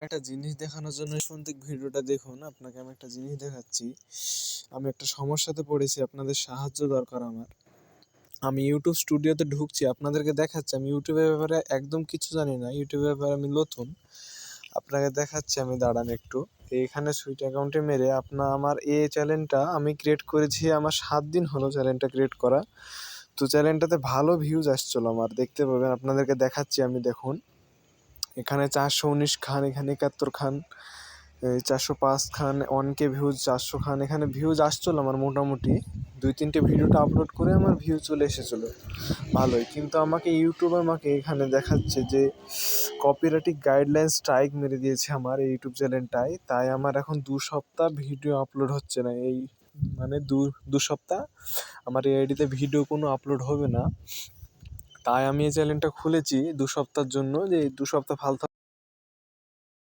একটা জিনিস দেখানোর জন্য প্রত্যেক ভিডিওটা দেখুন। আপনাকে আমি একটা জিনিস দেখাচ্ছি। আমি একটা সমস্যাতে পড়েছি, আপনাদের সাহায্য দরকার আমার। আমি ইউটিউব স্টুডিওতে ঢুকছি, আপনাদেরকে দেখাচ্ছি। আমি ইউটিউবের ব্যাপারে একদম কিছু জানি না, ইউটিউবের ব্যাপারে আমি নতুন। আপনাকে দেখাচ্ছি, আমি দাঁড়ান একটু। এখানে সুইট অ্যাকাউন্টে মেরে আমার এই চ্যানেলটা আমি ক্রিয়েট করেছি, আমার 7 দিন হলো চ্যানেলটা ক্রিয়েট করা। তো চ্যানেলটাতে ভালো ভিউজ আসছিল আমার, দেখতে পাবেন। আপনাদেরকে দেখাচ্ছি আমি, দেখুন। এখানে 419 খান, এখানে 71 খান, 405 খান, 1K ভিউজ, 400 খান। এখানে ভিউজ আসছিল আমার মোটামুটি। 2-3টে ভিডিওটা আপলোড করে আমার ভিউ চলে এসেছিলো ভালোই। কিন্তু আমাকে ইউটিউব আমাকে এখানে দেখাচ্ছে যে কপিরাইট গাইডলাইন স্ট্রাইক মেরে দিয়েছে আমার এই ইউটিউব চ্যানেলটায়। তাই আমার এখন 2 সপ্তাহ ভিডিও আপলোড হচ্ছে না। এই মানে দু সপ্তাহ আমার এই আইডিতে ভিডিও কোনো আপলোড হবে না। তাই আমি এই চ্যানেলটা খুলেছি 2 সপ্তাহের জন্য, যে এই 2 সপ্তাহ ফালতু